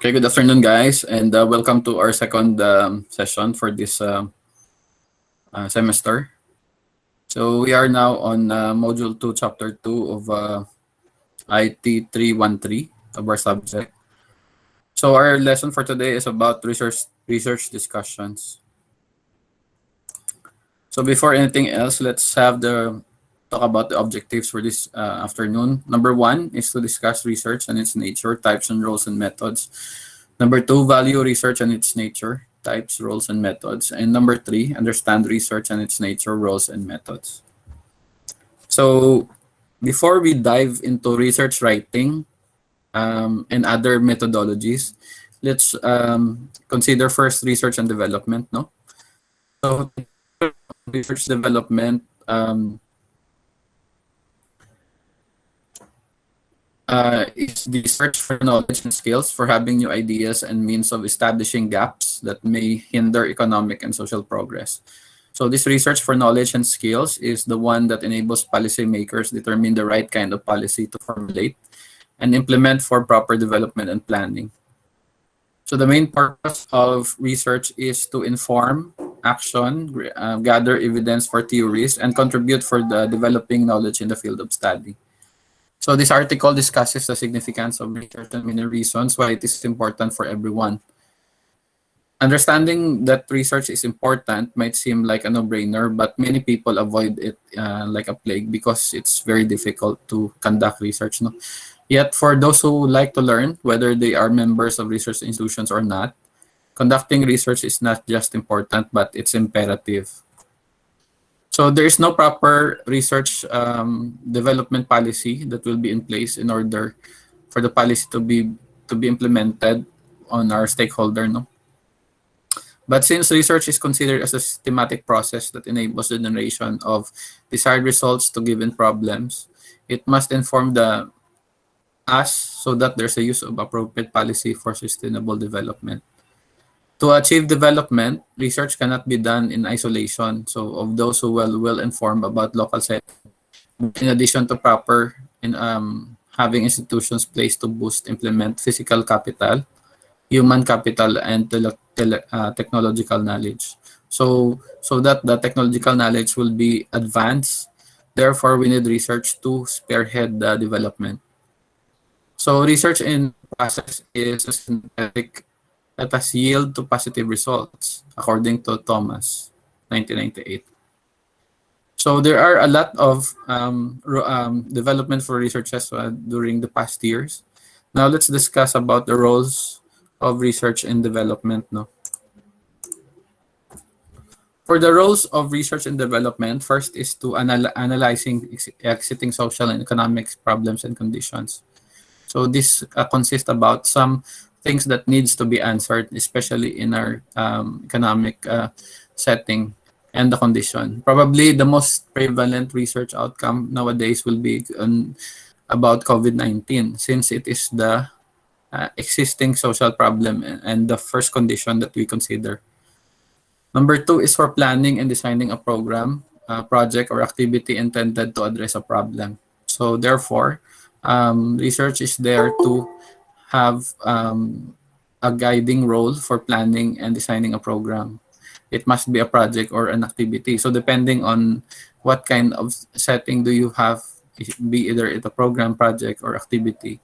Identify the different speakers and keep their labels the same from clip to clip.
Speaker 1: Okay, good afternoon, guys, and welcome to our second session for this semester. So we are now on Module 2, Chapter 2 of IT 313 of our subject. So our lesson for today is about research discussions. So before anything else, let's talk about the objectives for this afternoon. Number one is to discuss research and its nature, types and roles and methods. Number two, value research and its nature, types, roles, and methods. And number three, understand research and its nature, roles, and methods. So before we dive into research writing and other methodologies, let's consider first research and development. No, so research development is the search for knowledge and skills for having new ideas and means of establishing gaps that may hinder economic and social progress. So this research for knowledge and skills is the one that enables policymakers determine the right kind of policy to formulate and implement for proper development and planning. So the main purpose of research is to inform action, gather evidence for theories, and contribute for the developing knowledge in the field of study. So this article discusses the significance of research and many reasons why it is important for everyone. Understanding that research is important might seem like a no-brainer, but many people avoid it like a plague because it's very difficult to conduct research. No? Yet for those who like to learn, whether they are members of research institutions or not, conducting research is not just important, but it's imperative. So there is no proper research development policy that will be in place in order for the policy to be implemented on our stakeholder. No, but since research is considered as a systematic process that enables the generation of desired results to given problems, it must inform us so that there's a use of appropriate policy for sustainable development. To achieve development, research cannot be done in isolation. So of those who are well informed about local setting, in addition to proper in having institutions placed to boost, implement physical capital, human capital, and technological knowledge. So that the technological knowledge will be advanced. Therefore, we need research to spearhead the development. So research in process is a synthetic that has yield to positive results, according to Thomas, 1998. So there are a lot of development for researchers during the past years. Now let's discuss about the roles of research and development. No? For the roles of research and development, first is to analyzing existing social and economic problems and conditions. So this consists about some things that needs to be answered, especially in our economic setting and the condition. Probably the most prevalent research outcome nowadays will be about COVID-19, since it is the existing social problem and the first condition that we consider. Number two is for planning and designing a program, project, or activity intended to address a problem. So therefore, research is there to have a guiding role for planning and designing a program. It must be a project or an activity. So depending on what kind of setting do you have, be either it a program, project, or activity,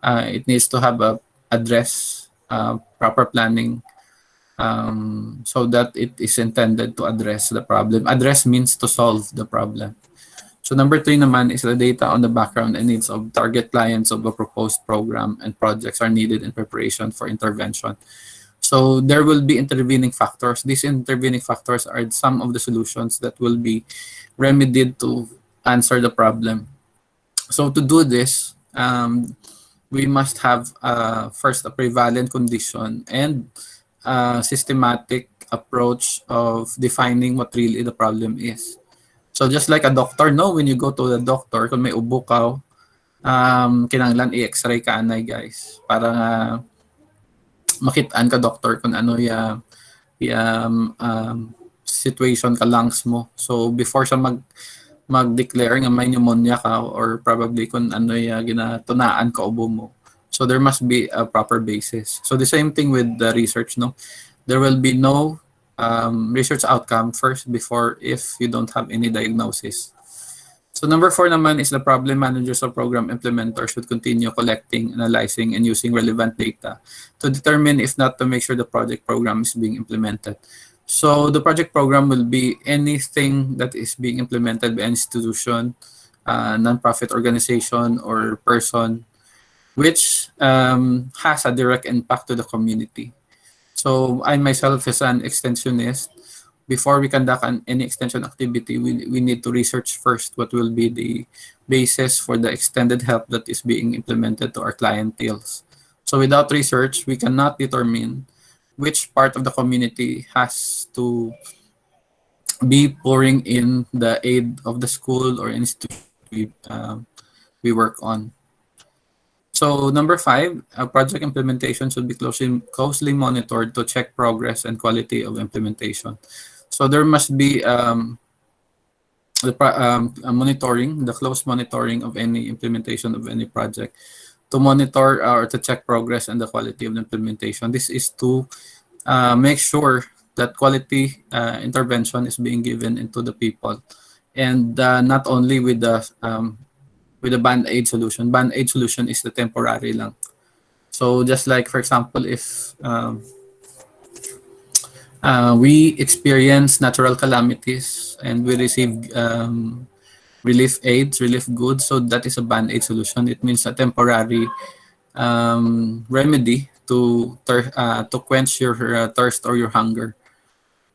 Speaker 1: it needs to have a address, proper planning, so that it is intended to address the problem. Address means to solve the problem. So number three naman is the data on the background and needs of target clients of a proposed program and projects are needed in preparation for intervention. So there will be intervening factors. These intervening factors are some of the solutions that will be remedied to answer the problem. So to do this, we must have first a prevalent condition and systematic approach of defining what really the problem is. So just like a doctor, no, when you go to the doctor, kung may ubo ka, kinanglan i-x-ray ka anay guys para makitaan ka doctor kung ano ya situation ka lungs mo. So before siya mag-declare nga may pneumonia ka or probably kung ano ya ginatunaan ka ubo mo, So there must be a proper basis. So the same thing with the research, no? There will be no research outcome first before if you don't have any diagnosis. So number 4 naman is the problem managers or program implementers should continue collecting, analyzing, and using relevant data to determine if not to make sure the project program is being implemented. So the project program will be anything that is being implemented by an institution, nonprofit organization, or person which has a direct impact to the community. So I myself as an extensionist, before we conduct any extension activity, we need to research first what will be the basis for the extended help that is being implemented to our clienteles. So without research, we cannot determine which part of the community has to be pouring in the aid of the school or institution we work on. So number 5, project implementation should be closely monitored to check progress and quality of implementation. So there must be monitoring, the close monitoring of any implementation of any project to monitor or to check progress and the quality of the implementation. This is to make sure that quality intervention is being given into the people, and not only with the band-aid solution. Band-aid solution is the temporary lang. So just like, for example, if we experience natural calamities and we receive relief aids, relief goods, so that is a band-aid solution. It means a temporary remedy to quench your thirst or your hunger.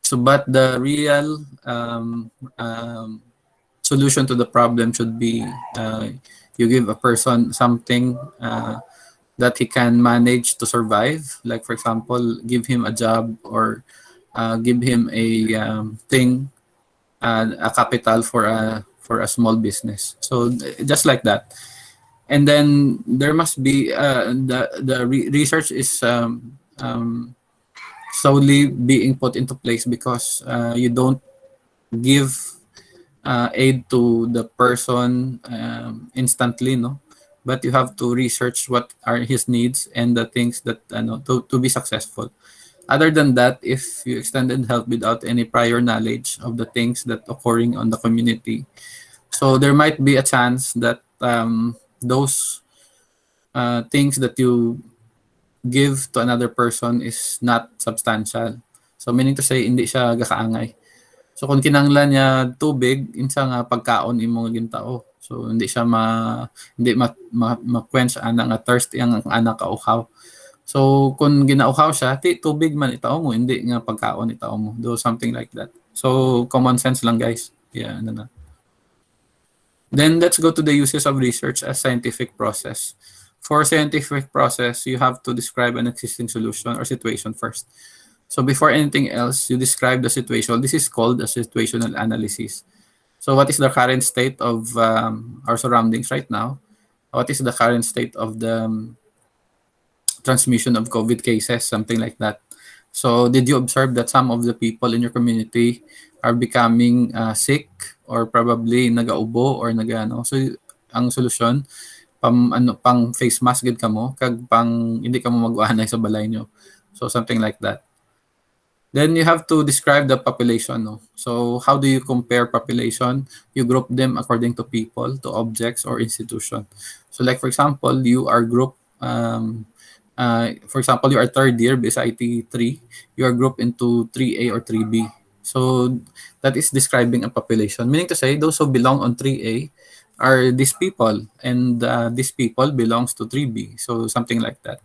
Speaker 1: So, but the real solution to the problem should be you give a person something that he can manage to survive. Like, for example, give him a job or give him a thing, a capital for a small business. So just like that. And then there must be the research is slowly being put into place because you don't give aid to the person instantly, no, but you have to research what are his needs and the things that to be successful. Other than that, if you extended help without any prior knowledge of the things that occurring on the community, so there might be a chance that those things that you give to another person is not substantial. So meaning to say, hindi siya gakaangay. So kung kinahanglan niya tubig, insa nga pagkaon imong gintao. So hindi siya hindi ma-quench ana nga thirst ang ana kauhaw. So kung ginauhaw siya, tubig man itao mo, hindi nga pagkaon itao mo. Do something like that. So common sense lang, guys. Yeah, ano na. Then let's go to the uses of research as scientific process. For scientific process, you have to describe an existing solution or situation first. So before anything else, you describe the situation. This is called a situational analysis. So what is the current state of our surroundings right now? What is the current state of the transmission of COVID cases, something like that. So did you observe that some of the people in your community are becoming sick or probably nagaubo or nagano? So ang solusyon, pang face mask gid kamo kag pang hindi kamo mag-uanay sa balay nyo. So something like that. Then you have to describe the population. No? So how do you compare population? You group them according to people, to objects, or institution. So like, for example, you are grouped, for example, you are third year, BSIT 3, you are grouped into 3A or 3B. So that is describing a population. Meaning to say, those who belong on 3A are these people, and these people belongs to 3B. So something like that.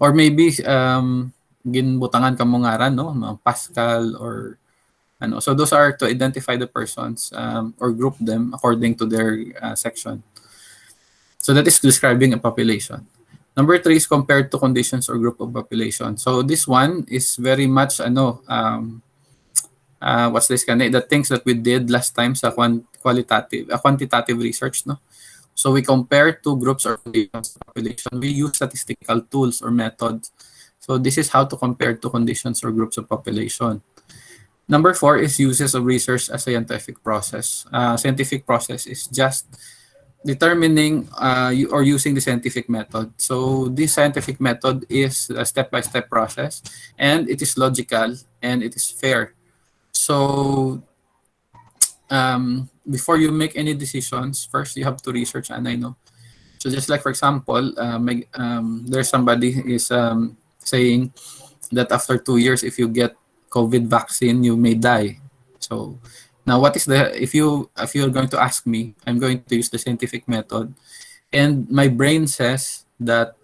Speaker 1: Or maybe ginbutangan ka mo ngaran, no, mga Pascal or ano. So those are to identify the persons or group them according to their section. So that is describing a population. Number 3 is compared to conditions or group of population. So this one is very much what's this kind of the things that we did last time sa quantitative research, no. So we compare two groups or conditions of population. We use statistical tools or methods. So this is how to compare two conditions or groups of population. Number 4 is uses of research as scientific process. Scientific process is just determining or using the scientific method. So this scientific method is a step-by-step process, and it is logical and it is fair. So before you make any decisions, first you have to research, and I know. So just like for example, there's somebody is saying that after 2 years, if you get COVID vaccine, you may die. So now, what is the if you're going to ask me, I'm going to use the scientific method, and my brain says that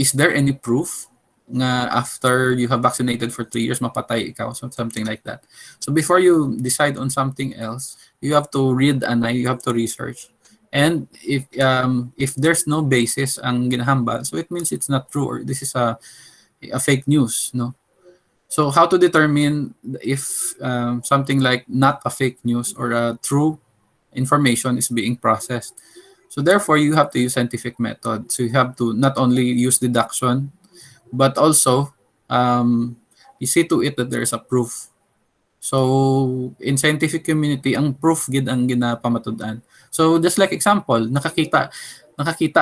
Speaker 1: is there any proof nga after you have vaccinated for 3 years, mapatay ikaw, so something like that. So before you decide on something else, you have to read and you have to research. And if there's no basis ang ginahambal, so it means it's not true or this is a fake news, no? So how to determine if something like not a fake news or a true information is being processed? So therefore, you have to use scientific method. So you have to not only use deduction, but also you see to it that there's a proof. So in scientific community, ang proof gid ang ginapamatud-an. So just like example, nakakita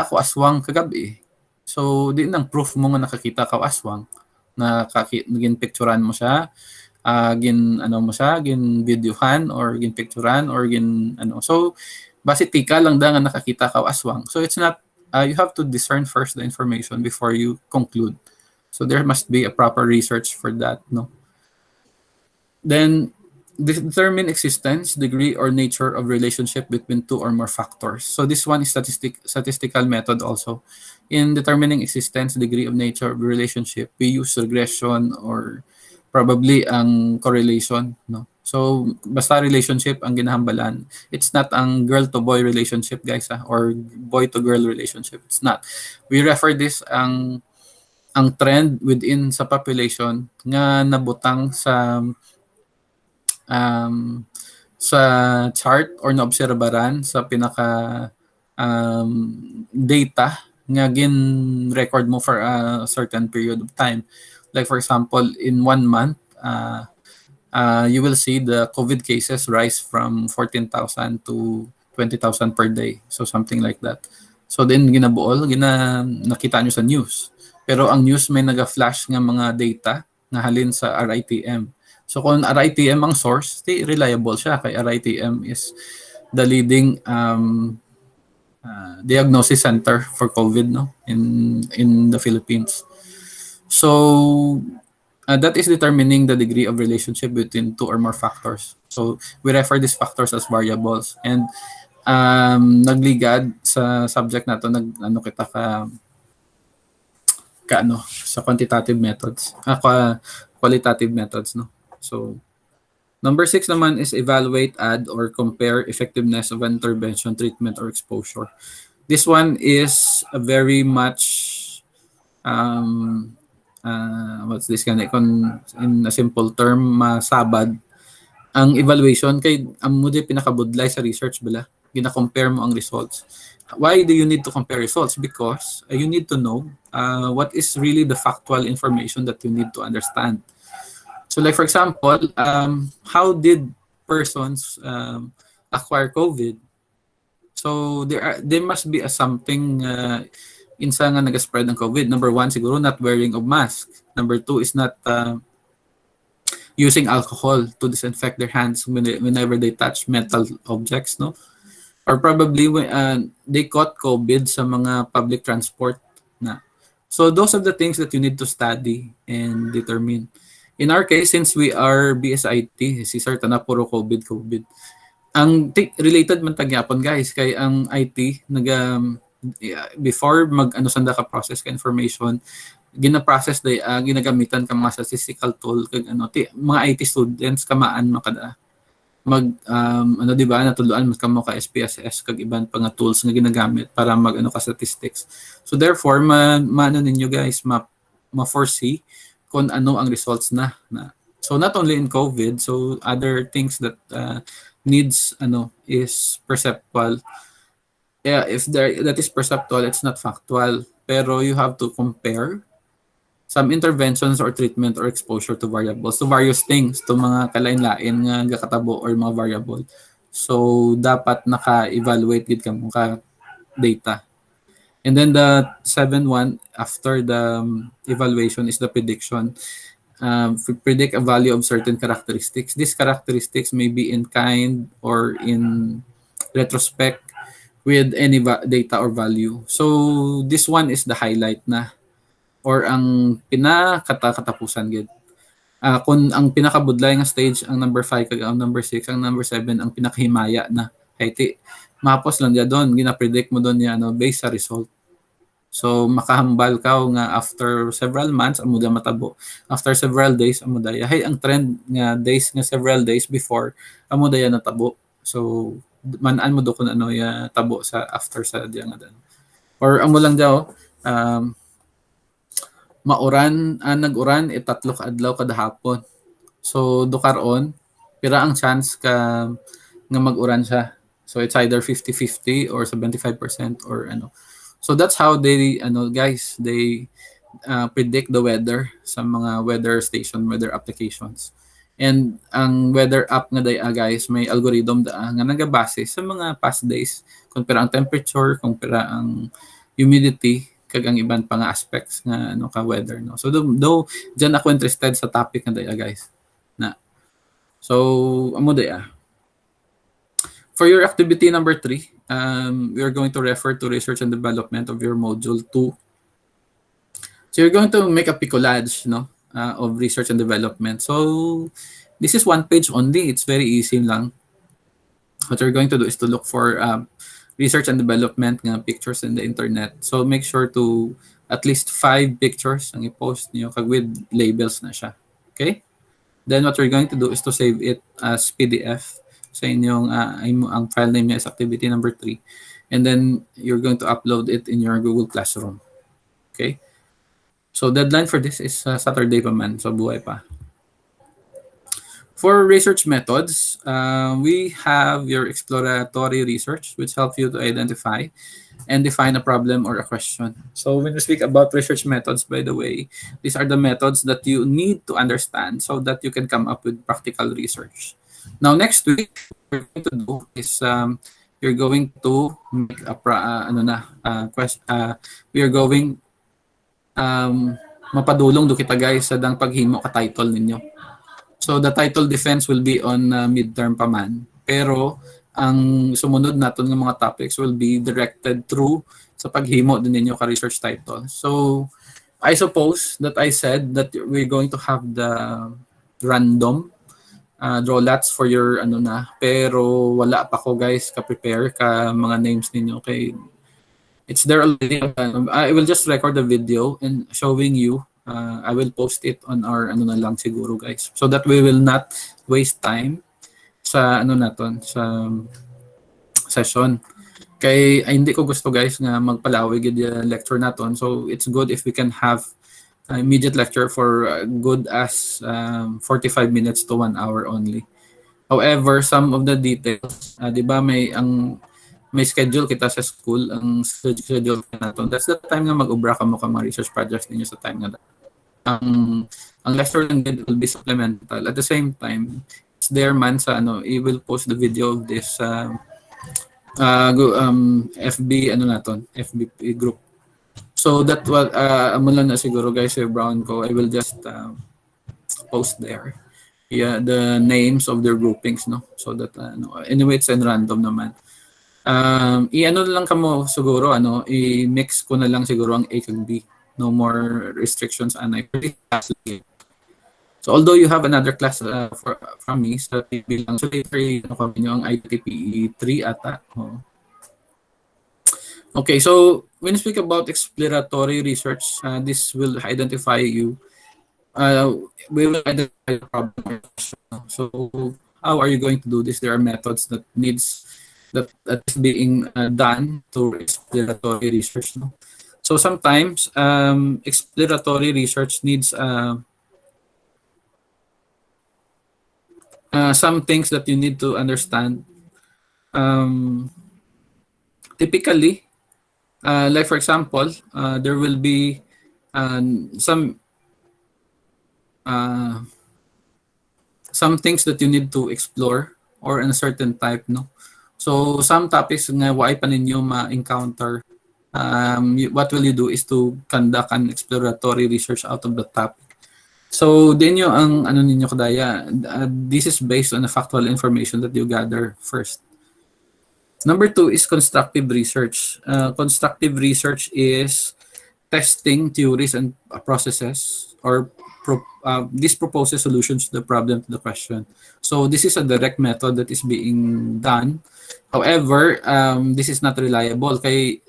Speaker 1: ko aswang kagabi. So di nang proof mo nga nakakita ka aswang, gin picturean mo siya, gin ano mo siya, gin videohan or gin picturean or gin ano. So base tika lang da nga nakakita ka aswang. So it's not you have to discern first the information before you conclude. So there must be a proper research for that, no? Then determine existence, degree, or nature of relationship between two or more factors. So this one is statistical method also. In determining existence, degree of nature of relationship, we use regression or probably ang correlation, no? So basta relationship ang ginahambalan. It's not ang girl to boy relationship, guys, or boy to girl relationship. It's not. We refer this ang trend within sa population nga nabutang um, sa chart or naobserbaran sa pinaka data nga gin record mo for a certain period of time. Like for example, in 1 month, you will see the COVID cases rise from 14,000 to 20,000 per day. So something like that. So then ginabuol, nakita nyo sa news. Pero ang news may naga-flash nga mga data nga halin sa RITM. So kung RITM ang source, reliable siya kay RITM is the leading diagnosis center for COVID, no, in the Philippines. So that is determining the degree of relationship between two or more factors. So we refer these factors as variables, and nagligad sa subject na to, ano kita ka sa quantitative methods, qualitative methods, no. So number 6 naman is evaluate, add, or compare effectiveness of intervention, treatment, or exposure. This one is a very much what's this kind of, in a simple term, masabad ang evaluation kay ang mo di pinakabudlay sa research bala, gina-compare mo ang results. Why do you need to compare results? Because you need to know what is really the factual information that you need to understand. So like for example, how did persons acquire COVID? So there must be a something insa nga nag-spread ng COVID. Number 1, siguro not wearing of mask. Number 2 is not using alcohol to disinfect their hands whenever they touch metal objects, no? Or probably they caught COVID sa mga public transport na. So those are the things that you need to study and determine. In our case, since we are BSIT, si Sir na puro COVID. Ang related man tagyapon, guys, kay ang IT before mag-ano sanda ka process ka information, gina-process day ginagamitan ka mga statistical tool kag mga IT students kamaan makada ano di ba natuluan mas kamo ka SPSS kag iban pa nga tools nga ginagamit para mag-ano ka statistics. So therefore maano ninyo, guys, ma-foresee kung ano ang results na. So not only in COVID, so other things that needs is perceptual. Yeah, if that is perceptual, it's not factual. Pero you have to compare some interventions or treatment or exposure to variables, to various things, to mga kalain-lain nga gakatabo or mga variable. So dapat naka-evaluate gid ka mo ka data. And then the 7th one after the evaluation is the prediction. Predict a value of certain characteristics. These characteristics may be in kind or in retrospect with any data or value. So this one is the highlight na or ang pinakatapusan gid. Kung ang pinakabudlay nga stage ang number 5 kag ang number 6, ang number 7 ang pinakahimaya na. Kay mapos lang dia doon, gina-predict mo doon ya based sa result. So makahambal ka nga after several months amo da matabo. After several days amo da hay ang trend nga days nga several days before amo da natabo. So manan mo do kun ano ya tabo sa after sa diya nga dan. Or amo lang daw mauran nag-uran tatlo ka adlaw kada hapon. So do karon pira ang chance ka nga mag-uran siya. So it's either 50-50 or 75% or ano. So that's how they guys they predict the weather sa mga weather station, weather applications. And ang weather app nga guys may algorithm nga nagabase sa mga past days kung pira ang temperature, kung pira ang humidity kag ang iban pa nga aspects nga ka weather no. So though diyan ako interested sa topic nga guys na. So amo for your activity number 3, we are going to refer to research and development of your module 2. So you're going to make a picolage of research and development. So this is one page only. It's very easy lang. What you're going to do is to look for research and development nga pictures in the internet. So make sure to at least 5 pictures ang i-post niyo kag with labels na siya. Okay? Then what we're going to do is to save it as PDF sa inyong ang file name niya is activity number 3. And then you're going to upload it in your Google Classroom. Okay? So deadline for this is Saturday pa man. So buhay pa. For research methods, we have your exploratory research, which helps you to identify and define a problem or a question. So when we speak about research methods, by the way, these are the methods that you need to understand so that you can come up with practical research. Now, next week, what we're going to do is you're going to make a question. We are going mapadulong do kita guys sa dang paghimo ka title ninyo. So the title defense will be on midterm pa man. Pero ang sumunod naton nga mga topics will be directed through sa paghimo din ninyo ka research title. So I suppose that I said that we're going to have the random draw lots for your pero wala pa ko guys ka-prepare ka mga names ninyo kay it's there already. I will just record the video and showing you. I will post it on our na lang siguro guys so that we will not waste time sa naton sa session. Kay hindi ko gusto guys nga magpalawig yung lecture naton. So it's good if we can have immediate lecture for good as 45 minutes to 1 hour only. However, some of the details, di ba may schedule kita sa school, ang schedule naton. That's the time nga mag-ubra ka mo ka mga research projects ninyo sa time nga ang lecture lang din will be supplemental. At the same time, it's there man sa I will post the video of this FB FB group. So that what amo lang na siguro guys Brown ko. I will just post there. Yeah, the names of their groupings so that anyway it's in random naman. Lang kamo siguro i-mix ko na lang siguro ang A kag B. No more restrictions so although you have another class from me sa TV lang so later kami nyo ang ITPE 3 ata. Okay, so when you speak about exploratory research, this will identify you. We will identify the problem. So how are you going to do this? There are methods that is being done to exploratory research. So sometimes exploratory research needs some things that you need to understand. Typically, like for example, there will be some things that you need to explore or in a certain type, no? So some topics nga why pa ninyo ma-encounter, what will you do is to conduct an exploratory research out of the topic. So din yung ang ano ninyo kadaya, this is based on the factual information that you gather first. Number 2 is constructive research. Constructive research is testing theories and processes, or this proposes solutions to the problem, to the question. So this is a direct method that is being done. However, this is not reliable. Kay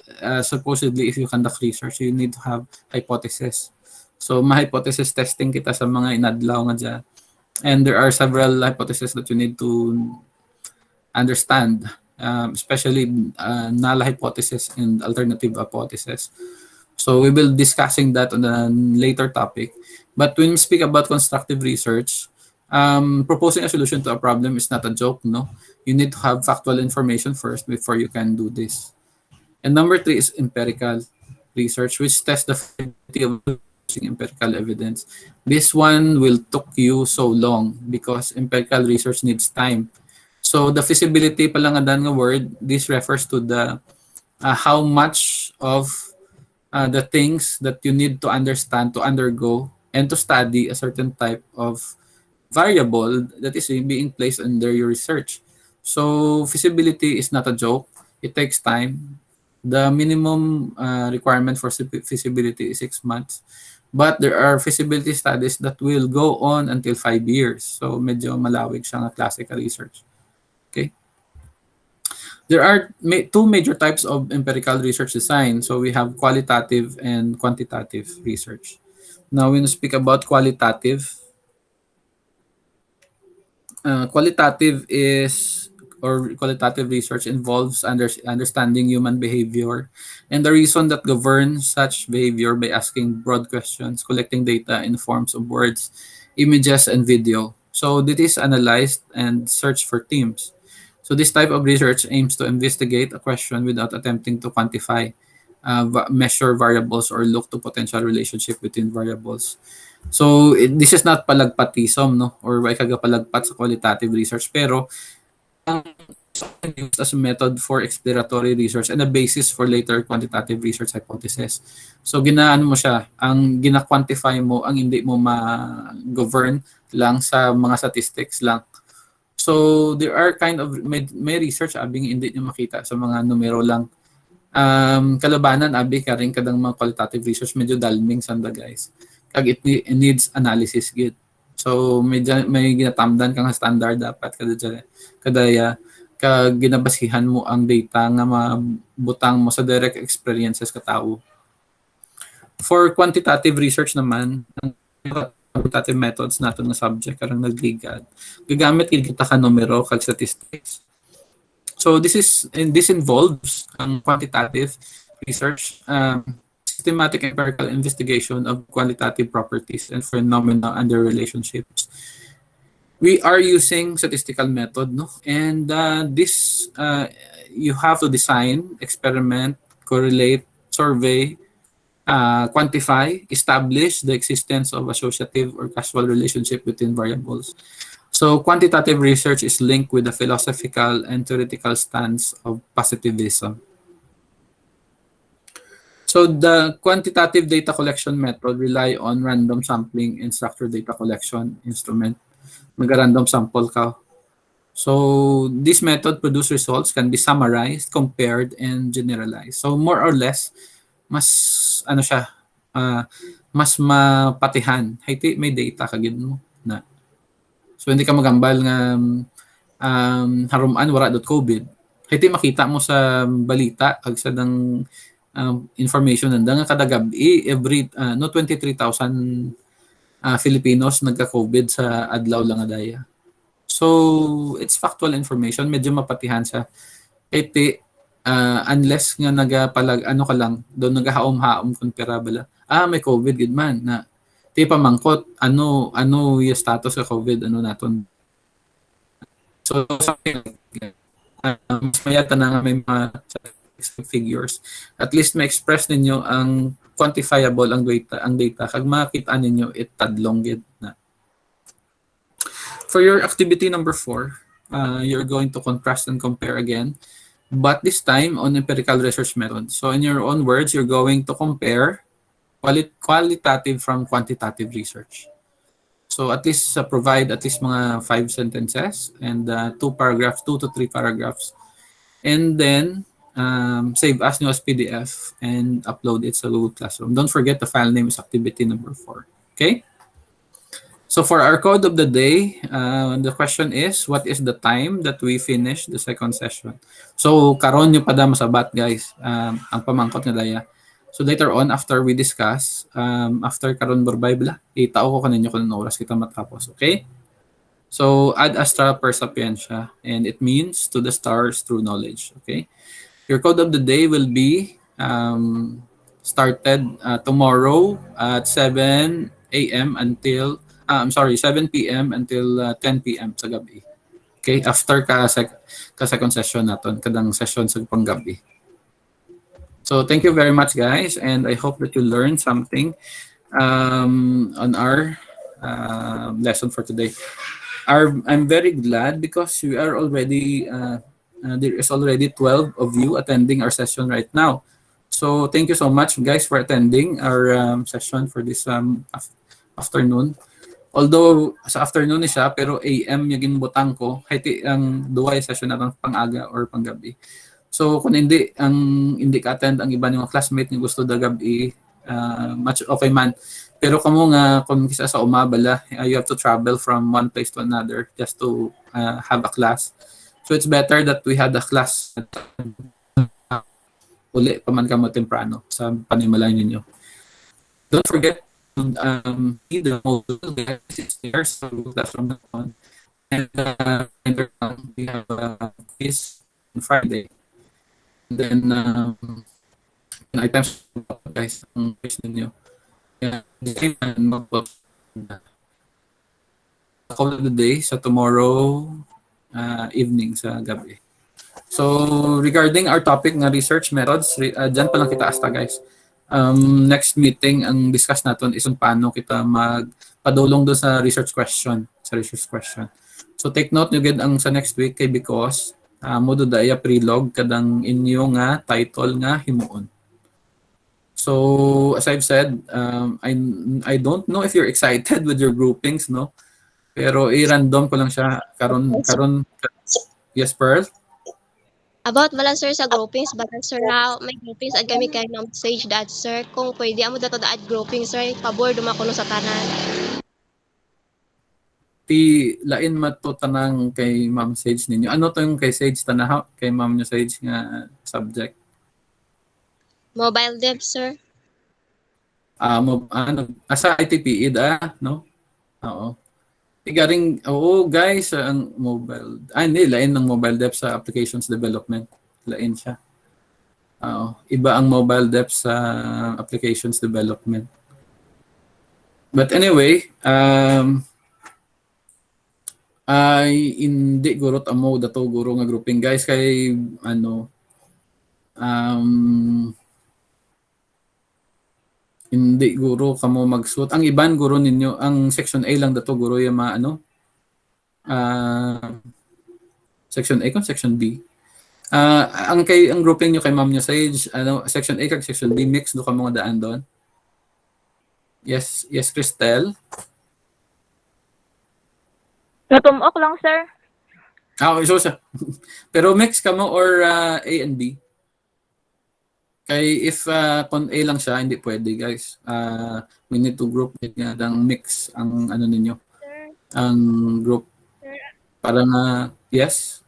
Speaker 1: supposedly, if you conduct research, you need to have hypothesis. So ma-hypothesis testing kita sa mga inadlaw nga dyan. And there are several hypotheses that you need to understand, especially null hypothesis and alternative hypothesis. So we will discussing that on a later topic. But when we speak about constructive research, proposing a solution to a problem is not a joke, no? You need to have factual information first before you can do this. And number 3 is empirical research, which tests the validity of using empirical evidence. This one will took you so long because empirical research needs time. So the feasibility pala nga dan nga word, this refers to the how much of the things that you need to understand, to undergo, and to study a certain type of variable that is being placed under your research. So feasibility is not a joke. It takes time. The minimum requirement for feasibility is 6 months. But there are feasibility studies that will go on until 5 years. So medyo malawig siya nga classical research. Okay. There are two major types of empirical research design. So we have qualitative and quantitative research. Now, when we speak about qualitative qualitative research involves understanding human behavior and the reason that governs such behavior by asking broad questions, collecting data in forms of words, images, and video. So this is analyzed and searched for themes. So this type of research aims to investigate a question without attempting to quantify, measure variables, or look to potential relationship between variables. So this is not palagpatisom, no, or why kaga palagpat sa qualitative research, pero ang used as a method for exploratory research and a basis for later quantitative research hypothesis. So ginaano mo siya, ang gina-quantify mo, ang hindi mo ma-govern lang sa mga statistics lang. So there are kind of may research abing hindi niyo makita sa mga numero lang. Kalabanan abi ka rin kadang mga qualitative research medyo dalming sanda guys. Kag it needs analysis gid. So may ginatamdan kang standard dapat kadaya kag ginabasihan mo ang data nga mabutang mo sa direct experiences ka tao. For quantitative research naman, ang quantitative methods nato na subject karang nagligad. Gagamit kita ka numero kag statistics. So this involves quantitative research, systematic empirical investigation of qualitative properties and phenomena and their relationships. We are using statistical method, no? And this you have to design, experiment, correlate, survey, quantify, establish the existence of associative or causal relationship between variables. So quantitative research is linked with the philosophical and theoretical stance of positivism. So the quantitative data collection method rely on random sampling and structured data collection instrument. Mag-random sample ka. So this method produce results can be summarized, compared, and generalized. So more or less, mas mas mapatihan. Haiti may data kagid mo na. So hindi ka magambal nga haruman wara.covid. Haiti makita mo sa balita ag sa dang information nanda nga kada gabi every 23,000 Filipinos nagka-COVID sa adlaw lang adaya. So it's factual information, medyo mapatihan siya. Iti unless nga nagapalag ano ka lang, doon nagahaom-haom kung perabala. May COVID gid man na ti pamangkot ano yung status sa COVID ano naton. So something like mas mayata na nga may mga figures. At least ma-express ninyo ang quantifiable ang data kag makita ninyo it tadlong gid na. For your activity number 4, you're going to contrast and compare again, but this time on empirical research method. So in your own words, you're going to compare qualitative from quantitative research. So at least provide at least mga 5 sentences and 2 paragraphs, 2 to 3 paragraphs. And then save as new as PDF and upload it sa Google Classroom. Don't forget the file name is activity number 4. Okay? So for our code of the day, the question is, what is the time that we finish the second session? So karon nyo pa da masabat guys, ang pamangkot nga daya. So later on, after we discuss, after karon borbay bala, itao ko kaninyo kung anong oras kita matapos. Okay? So ad astra per sapientia, and it means to the stars through knowledge. Okay? Your code of the day will be started tomorrow at 7 a.m. until 7 p.m. until 10 p.m. sa gabi. Okay, after ka second session naton, kadang session sa panggabi. So thank you very much guys, and I hope that you learned something on our lesson for today. I'm very glad because we are already there is already 12 of you attending our session right now. So thank you so much guys for attending our session for this afternoon. Although sa afternoon siya, pero AM yung ginbutang ko, kahit ang duway session na pang-aga or pang-gabi. So kung hindi ka attend ang iba ng classmate ni gusto da gabi, much okay man. Pero kamo nga kung kisa sa umabala, you have to travel from one place to another just to have a class. So it's better that we had a class uli pa man kamo temprano sa panimalayan ninyo. Don't forget to see the module it's there so that's from on. And we have a quiz on Friday. And then items guys ang quiz ninyo. Yeah, the same notebook. Call of the day sa tomorrow evening sa gabi. So regarding our topic nga research methods, dyan pa lang kita asta guys. Next meeting ang discuss natin is kung paano kita magpadulong doon sa research question. So take note nyo gid ang sa next week kay because mo do daya prilog kadang inyo nga title nga himuon. So as I've said, I don't know if you're excited with your groupings, no? Pero i-random ko lang siya karon. Yes, Pearl?
Speaker 2: About wala sir sa groupings, but sir na may groupings at kami kay message that sir kung pwede amo dato da add groupings sir pabor dumakuno sa tanan.
Speaker 1: Ti lain mato tanang kay Ma'am Sage ninyo. Ano to yung kay Sage tanaha kay Ma'am nyo Sage nga subject?
Speaker 2: Mobile dev sir.
Speaker 1: Asa ITPE da, no? Oo. Igaring, guys, ang mobile, hindi, lain ng mobile dev sa applications development. Lain siya. Iba ang mobile dev sa applications development. But anyway, ay hindi guro amo dato guro nga grouping guys kay hindi guro kamo magsuot. Ang iban guro ninyo, ang section A lang dato guro yung section A kung section B. Ang grouping nyo kay Ma'am nyo Sage, section A kag section B mix do ka mga daan doon. Yes, Cristel.
Speaker 3: Natumok lang, sir.
Speaker 1: Okay, so pero mix ka mo or A and B? Kay if kung A lang siya, hindi pwede guys. We need to group nga ang mix ang ano ninyo.
Speaker 3: Sir.
Speaker 1: Ang group.
Speaker 3: Sir.
Speaker 1: Para na, yes?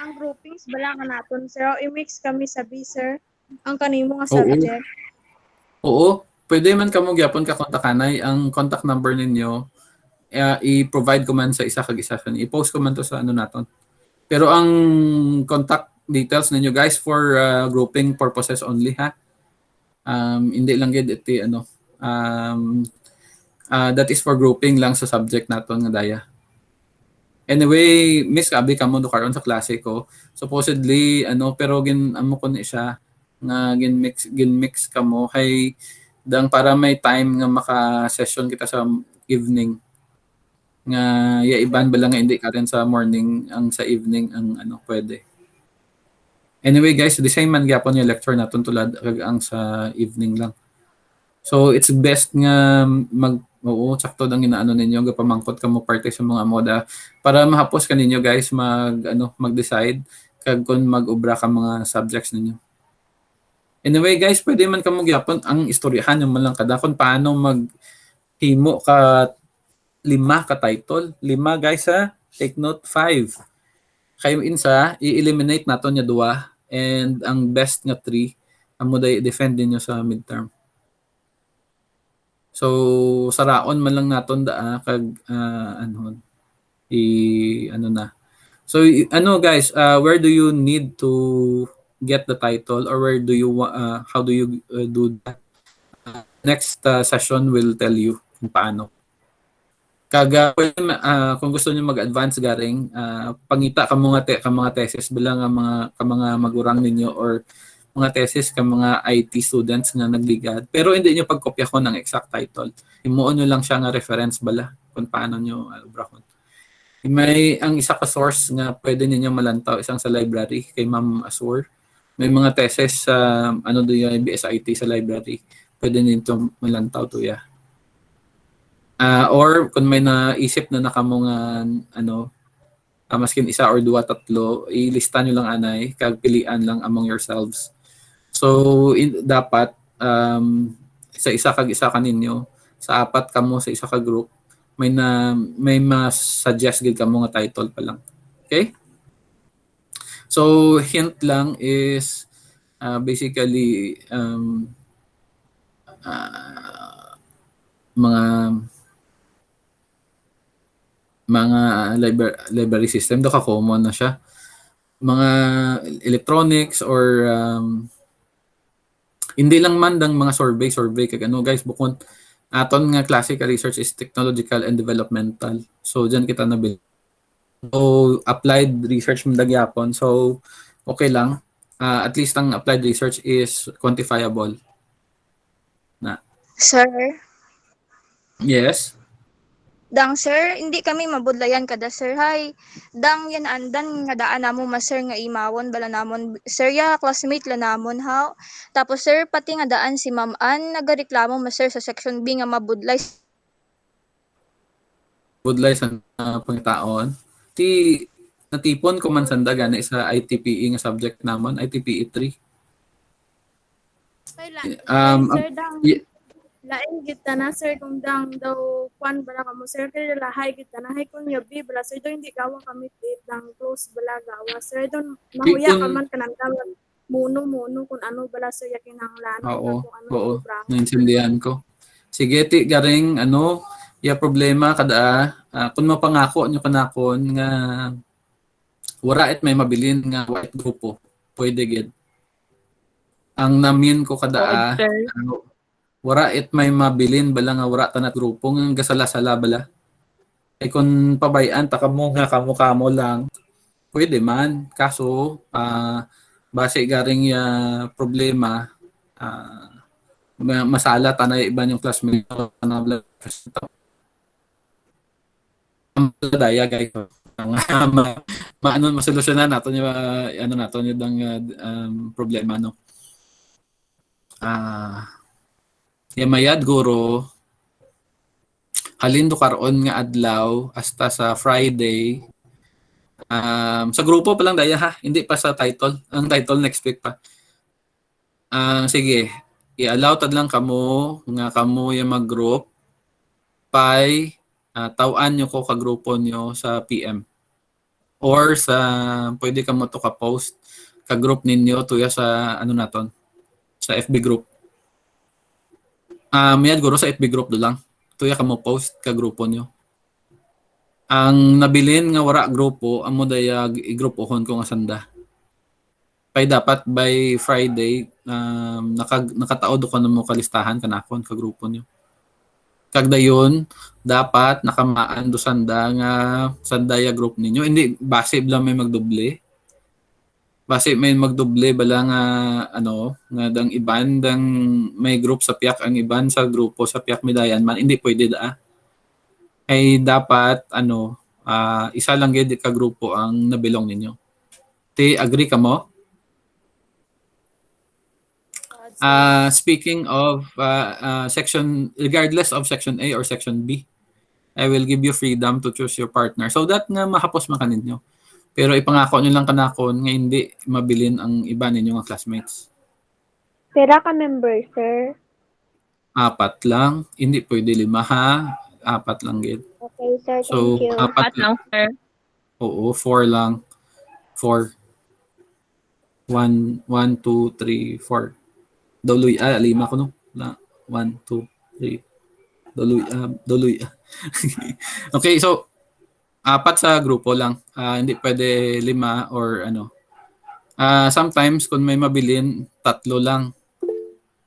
Speaker 3: Ang groupings bala nga naton, sir. I-mix kami sa B, sir. Ang kanimo nga subject.
Speaker 1: Oo. Pwede man kamo gyapon ka kontakanay ang contact number ninyo. I-provide ko man sa isa kag isa. I-post ko man to sa ano naton. Pero ang contact details ninyo guys for grouping purposes only ha. Hindi lang gid iti that is for grouping lang sa subject naton nga daya. Anyway, Miss Abi kamo do karon sa klase ko. Supposedly pero amo ko ni siya nga gin-mix kamo kay dang para may time nga maka-session kita sa evening. nga ya iban bala nga hindi ka rin sa morning ang sa evening ang ano pwede. Anyway guys, the same man gyapon yung lecture naton tulad kag ang sa evening lang. So it's best nga oo, sakto ang inaano ninyo gapamangkot kamo parte sa mga moda para mahapos ka ninyo guys mag-decide kag kung mag-ubra ka mga subjects ninyo. Anyway guys, pwede man kamo gyapon ang istoryahan yung man lang kada kung paano maghimo ka 5 ka title. 5 guys ha. Take note 5. Kayo insa i-eliminate naton nya 2 and ang best nga 3 amo day defend ninyo sa midterm. So saraon man lang naton kag ano na. So guys, where do you need to get the title or where do you how do you do that? Next session will tell you kung paano. Kaga kung gusto niyo mag-advance garing pangita ka mga thesis bilang mga magurang ninyo or mga thesis ka mga IT students nga nagligad pero hindi niyo pagkopya ko ng exact title. Himuon niyo lang siya nga reference bala kung paano niyo ubrahon. May ang isa ka source nga pwede ninyo malantaw isang sa library kay Ma'am Asur. May mga thesis sa do yung BSIT sa library. Pwede ninyo malantaw to ya. Or kung may naisip na nakamo nga maskin isa or 2, 3, ilista nyo lang anay kag pilian lang among yourselves. So dapat sa isa kag isa kaninyo sa 4 kamo sa isa ka group may mas suggest gid kamo nga title pa lang. Okay? So hint lang is basically mga library system do ka common na siya. Mga electronics or hindi lang man dang mga survey kag guys bukod aton nga classical research is technological and developmental. So diyan kita nabil. So applied research man dagyapon. So okay lang. At least ang applied research is quantifiable.
Speaker 4: Sir,
Speaker 1: Yes.
Speaker 4: dang sir, hindi kami mabudlayan kada sir. Hay, dang yan andan nga daan namo sir nga imawon bala namon. Sir ya classmate la namon ha. Tapos sir pati nga daan si Ma'am Ann nagareklamo sir sa section B nga mabudlay.
Speaker 1: Budlay sa pangitaon. Ti natipon ko man sanda gani sa ITPE nga subject namon, ITPE 3.
Speaker 3: Sir, dang lain kita na sir kung dang daw kwan bala kamo sir kay lahay kita na hay kun yabi bala sir do hindi gawa kami tit dang close bala gawa sir don mahuya ka man kanang daw muno kung ano bala sir yakin ang lano kung ano
Speaker 1: Oo. Naintindihan ko. Sige ti garing ya problema kada kun mapangako nyo kanakon nga wara it may mabilin nga white grupo. Pwede gid. Ang namin ko kada wara it may mabilin bala nga wara tanat grupo nga gasala-sala bala. Ay kung pabayan ta kamo nga kamo lang pwede man kaso base garing ya problema masala tanay iban yung classmate na daya guys masolusyonan nato yung nato yung problema yamayad guro halin do karon nga adlaw hasta sa Friday sa grupo pa lang daya ha hindi pa sa title ang title next week pa sige i-allow tad lang kamo nga kamo yung mag-group pay tawan nyo ko ka grupo nyo sa PM or sa pwede ka mo to ka post ka group ninyo tuya sa naton sa FB group. Mayad guro sa FB group do lang. Tuya ka mo post ka grupo nyo. Ang nabilin nga wara grupo amo dayag i-grupohon ko nga sanda. Pay dapat by Friday nakataod ko na mo kalistahan kanakon ka grupo nyo. Kag dayon dapat nakamaan do sanda nga sandaya group ninyo. Hindi base lang may magdoble. Base may magdoble bala nga nga dang iban dang may group sa piak ang iban sa grupo sa piak midayan man hindi pwede ay dapat isa lang gid ka grupo ang nabilong ninyo. Ti agree ka mo? Speaking of section, regardless of section A or section B, I will give you freedom to choose your partner. So that nga mahapos man kaninyo. Pero ipangako nyo lang kanakon nga hindi mabilin ang iba ninyo nga classmates.
Speaker 5: Pera ka member, sir.
Speaker 1: 4 lang. Hindi pwede 5 ha. 4 lang gid.
Speaker 5: Okay, sir.
Speaker 1: So,
Speaker 5: Thank you.
Speaker 1: 4 lang.
Speaker 6: sir.
Speaker 1: Oo, 4 lang. 4. 1, 2, 3, 4. Doloy, 5 ko no. 1, 2, 3. Doloy. Okay, so 4 sa grupo lang. Hindi pwede 5 or ano. Sometimes kung may mabilin, 3 lang.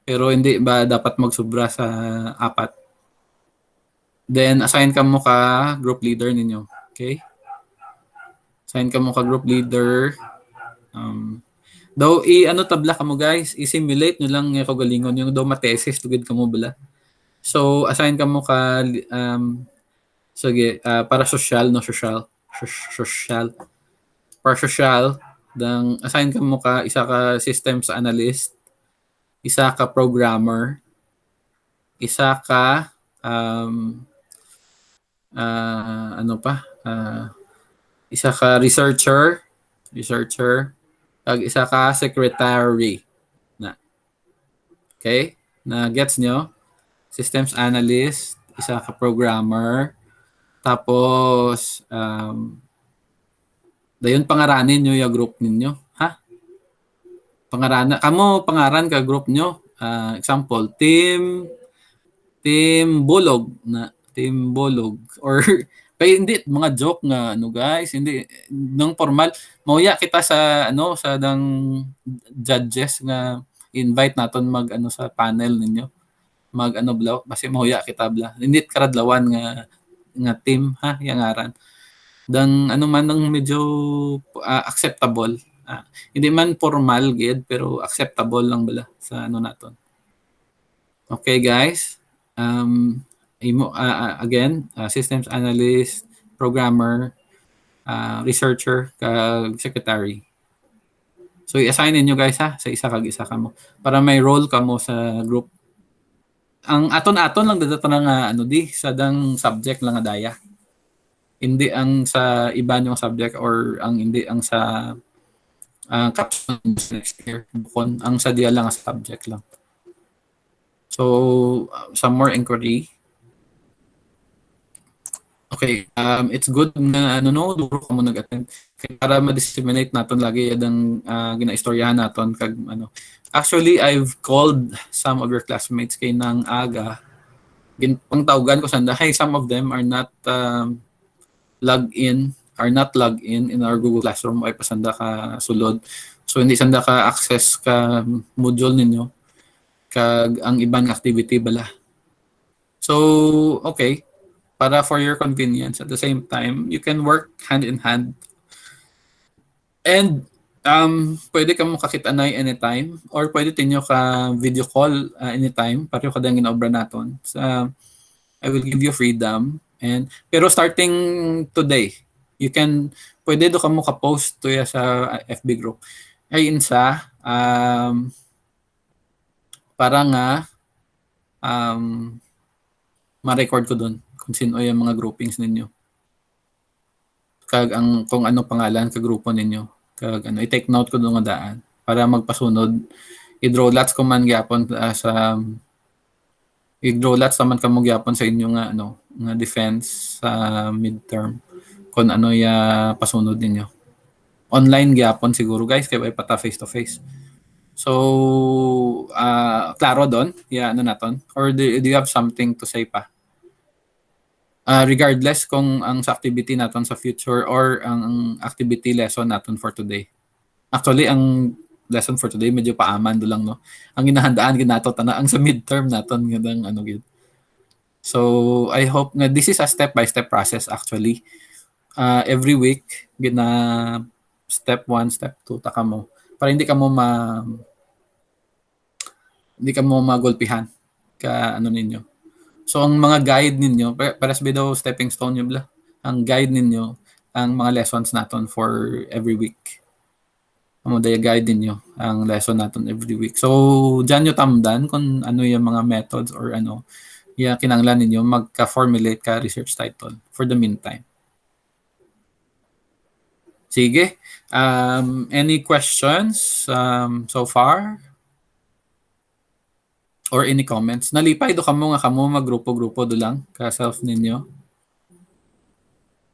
Speaker 1: Pero hindi ba dapat magsubra sa 4? Then assign ka mo ka group leader ninyo. Okay? Assign ka mo ka group leader. Daw tabla ka mo guys, i-simulate nyo lang yung kagalingon yung daw matesis tugid ka mo bala. So assign ka mo ka sige, para social para social dang assign ka mo ka isa ka systems analyst, isa ka programmer, isa ka isa ka researcher, kag isa ka secretary na. Okay? Na gets nyo? Systems analyst, isa ka programmer, tapos dayon pangaranin nyo yung group ninyo. Ha? Pangaran ka group nyo. Example, team Bolog na. Team Bolog. Or kaya hindi mga joke nga guys, hindi nang formal mauya kita sa sa dang judges nga invite naton mag sa panel ninyo. Mag bla kasi mauya kita bla. Hindi karadlawan nga team ha yang ngaran. Dang man ng medyo acceptable. Hindi man formal gid pero acceptable lang bala sa naton. Okay guys. Again, systems analyst, programmer, researcher, kag secretary. So i-assign niyo guys ha sa isa ka mo para may role ka mo sa group. Ang aton lang dito nga sa dang subject lang nga daya. Hindi ang sa iba yung subject or hindi ang sa caption next year. Bukon ang sa dia lang sa subject lang. So some more inquiry. Okay, it's good na duro ka mo nag-attend para ma-disseminate naton lagi yung ginaistoryahan naton kag Actually, I've called some of your classmates kay nang aga. Pangtawagan ko sanda, hey, some of them are not logged in in our Google Classroom ay pasanda ka sulod. So hindi sanda ka access ka module ninyo kag ang ibang activity bala. So, okay. Para for your convenience at the same time, you can work hand in hand. And pwede ka mo kakitanay anytime or pwede tinyo ka video call anytime para ka dang ginaobra naton. I will give you freedom pero starting today, you can pwede do ka mo ka-post to sa FB group. Ay insa para nga ma-record ko doon kung sino yung mga groupings ninyo. Kag kung ano pangalan ka grupo ninyo. Kag i-take note ko doon nga daan para magpasunod. I-draw lots ko man gyapon i-draw lots naman kamo gyapon sa inyo nga nga defense sa midterm kung ya pasunod ninyo. Online gyapon siguro guys kay pata face to face. So klaro doon? Naton? Or do you have something to say pa? Regardless kung ang sa activity naton sa future or ang activity lesson naton for today. Actually, ang lesson for today medyo paaman do lang Ang ginahandaan ginato ang sa midterm naton ngandang gid. So, I hope nga this is a step-by-step process actually. Every week gina step 1, step 2 taka mo para hindi ka mo magulpihan ka ninyo. So ang mga guide ninyo, paras ba daw stepping stone nyo bla? Ang guide ninyo, ang mga lessons naton for every week. Amo daya guide ninyo ang lesson naton every week. So diyan nyo tamdan kung ano yung mga methods or ano yung kinanglan ninyo magka-formulate ka research title for the meantime. Sige. Any questions so far? Or any comments? Nalipay do kamo nga kamo maggrupo-grupo do lang ka self ninyo.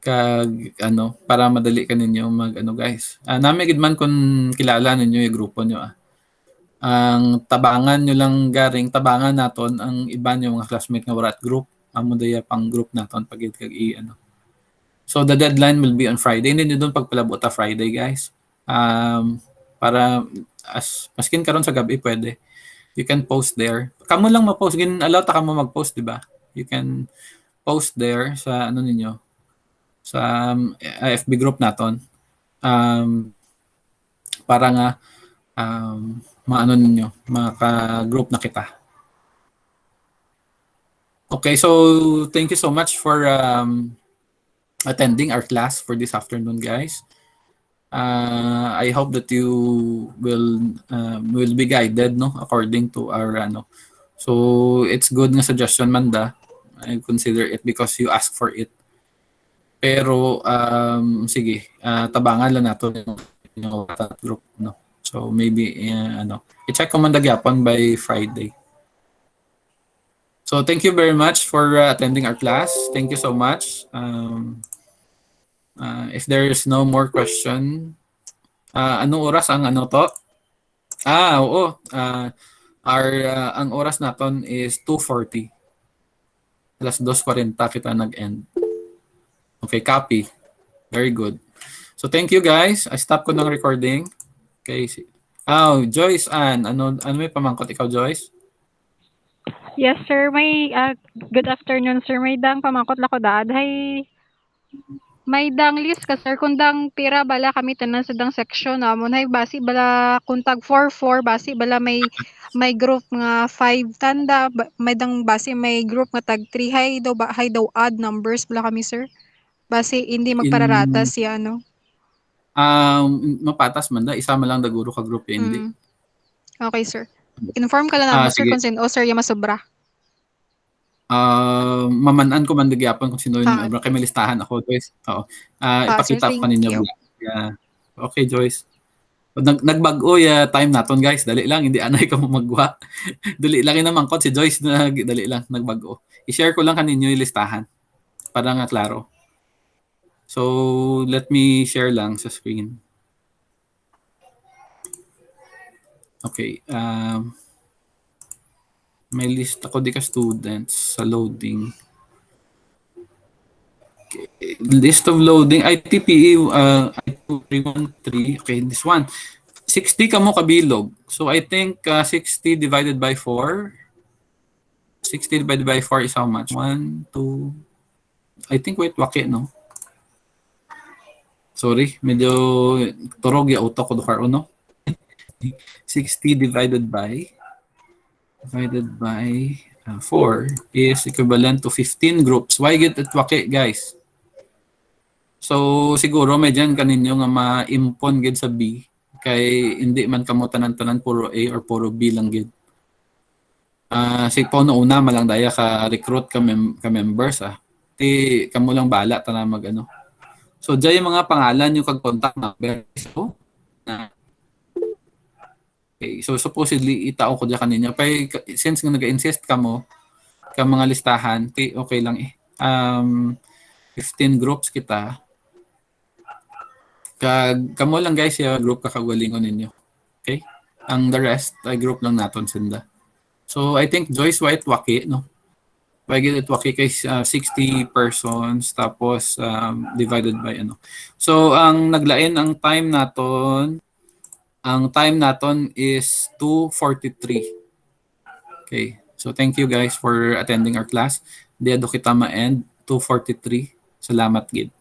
Speaker 1: Kag ano para madali ka ninyo mag ano guys. Nami gid man kun kilala ninyo yung grupo nyo Ang tabangan nyo lang garing tabangan naton ang iba nyo mga classmate nga wala at group. Amo daya pang group naton pag kag ano. So the deadline will be on Friday. Hindi nyo doon pagpalabot Friday guys. Para maskin karon sa gabi pwede. You can post there. Kamo lang ma-post. Allow ta kamo mag-post, di ba? You can post there sa ano ninyo sa FB group naton. Para nga maano ninyo, maka-group na kita. Okay, so thank you so much for attending our class for this afternoon, guys. I hope that you will be guided no according to our ano. So it's good nga suggestion Manda. I consider it because you ask for it. Pero sige, tabangan lang nato yung group no. So maybe ano, i-check ko man dagyapon by Friday. So thank you very much for attending our class. Thank you so much. If there is no more question, anong oras ang ano to? Oo. Ang oras naton is 2:40. Alas 2:40 kita nag-end. Okay, copy. Very good. So thank you guys. I stop ko ng recording. Okay. Joyce ano may pamangkot ikaw, Joyce?
Speaker 6: Yes, sir. May good afternoon, sir. May dang pamangkot lako daad. May dang list ka, sir. Kundang pira bala kami tanan sa dang section namon. Hay basi bala kuntag 4-4 basi bala may group nga 5 tanda. May dang basi may group nga tag 3 hay daw odd numbers bala kami, sir. Basi hindi magpararatas si ano.
Speaker 1: Mapatas man da isa man lang daguro ka group hindi.
Speaker 6: Okay, sir. Inform ka lang naman, sir,
Speaker 1: sige.
Speaker 6: kung sino sir yung masobra.
Speaker 1: Mamanan ko man nagyapon kung sino yung kay may listahan ako, Joyce. Oo. Ipakita
Speaker 6: sir,
Speaker 1: ko kaninyo. Yeah. Okay, Joyce. Nagbag-o time naton, guys. Dali lang, hindi anay ka mo magwa. Dali lang naman ko si Joyce na dali lang nagbag-o. I-share ko lang kaninyo yung listahan para nga klaro. So, let me share lang sa screen. Okay. May list ako di ka students sa loading. Okay. List of loading. ITPE 313. Okay, this one. 60 ka mo kabilog. So, I think 60 divided by 4. 60 divided by 4 is how much? 1, 2. I think wait, waki, no? Sorry, medyo turog yung auto ko do karo, no? 60 divided by 4 is equivalent to 15 groups. Why get it waki, guys? So, siguro may dyan kaninyo nga ma-impon gid sa B kay hindi man kamo tanan-tanan puro A or puro B lang gid. Si Pono una malang daya ka recruit ka members Ti kamo lang bala ta na mag ano. So dyan yung mga pangalan yung kag contact number. So, okay, so supposedly itao ko dyan kanina. Pero since nga nag-insist ka mo ka mga listahan, okay lang 15 groups kita. Kamo lang guys yung group kakagalingon ninyo. Okay? Ang the rest ay group lang naton senda. So I think Joyce White Waki, no? Why Waki kay 60 persons tapos divided by ano. So ang naglain ang time naton is 2:43. Okay. So thank you guys for attending our class. Diado kita ma-end 2:43. Salamat gid.